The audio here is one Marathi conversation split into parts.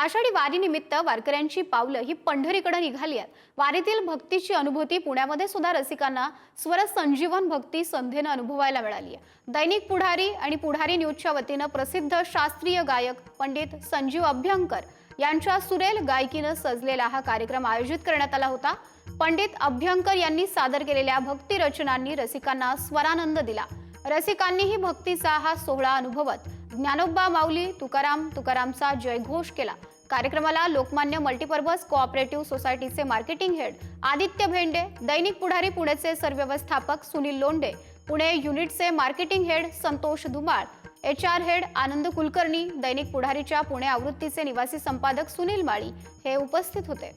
आषाढी वारीनिमित्त वारकऱ्यांची पावलं ही पंढरीकडे निघाली आहेत। वारीतील भक्तीची अनुभूती पुण्यामध्ये सुद्धा रसिकांना स्वर संजीवन भक्ती संध्येने अनुभवायला मिळाली आहे। दैनिक पुढारी आणि पुढारी न्यूजच्या वतीने प्रसिद्ध शास्त्रीय गायक पंडित संजीव अभ्यंकर यांच्या सुरेल गायकीने सजलेला हा कार्यक्रम आयोजित करण्यात आला होता। पंडित अभ्यंकर यांनी सादर केलेल्या भक्ती रचनांनी रसिकांना स्वरानंद दिला। रसिकांनीही भक्तीचा हा सोहळा अनुभवत ज्ञानोबा माऊली तुकारामचा जयघोष केला। कार्यक्रमाला लोकमान्य मल्टीपर्पज कोऑपरेटिव्ह सोसायटीचे मार्केटिंग हेड आदित्य भेंडे, दैनिक पुढारी पुणेचे सरव्यवस्थापक सुनील लोंढे, पुणे युनिटचे marketing head Santosh Dhumal, HR head Anand Kulkarni, Dainik पुढारीच्या पुणे आवृत्तीचे निवासी संपादक सुनील माळी हे उपस्थित होते।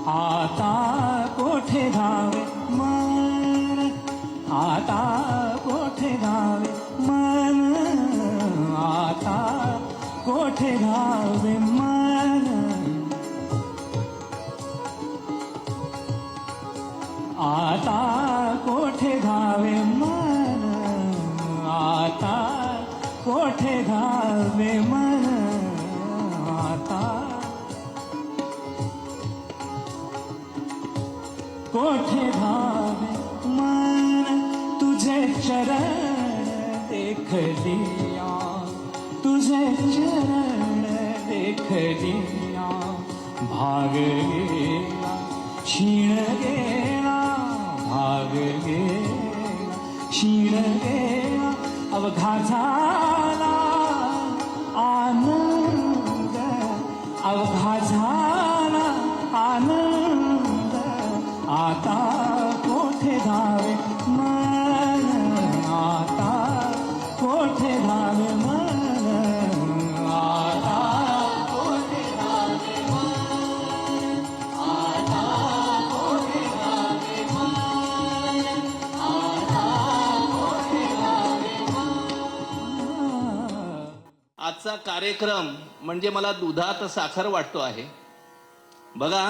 आता कोठे धावे मन, आता कोठे धावे मन, आता कोठे धावे मन, आता कोठे धावे मन, आता कोठे धावे मन, आता कोठे धावे मन, तुझे चरण देख लिया, तुझे चरण देख लिया, भाग गेला क्षीण गेला, भाग गेला क्षीण गेला, अवघा झाला आनंद, अवघा झाला आनंद, आता कोठे धावे मन, आता कोठे धावे मन, आता कोठे धावे मन, आता कोठे धावे मन, आता कोठे धावे मन। आजचा कार्यक्रम म्हणजे मला दुधात साखर वाटतो आहे। बघा,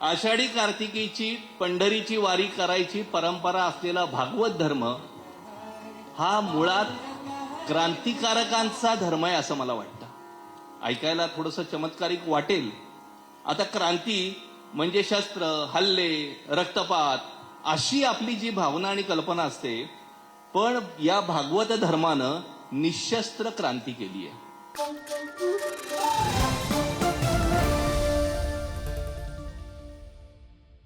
आषाढी कार्तिकीची पंढरीची वारी करायची परंपरा असलेला भागवत धर्म हा मुळात क्रांतिकारकांचा धर्म आहे असं मला वाटतं। ऐकायला थोडंसं चमत्कारिक वाटेल। आता क्रांती म्हणजे शस्त्र, हल्ले, रक्तपात अशी आपली जी भावना आणि कल्पना असते, पण या भागवत धर्मानं निशस्त्र क्रांती केली आहे।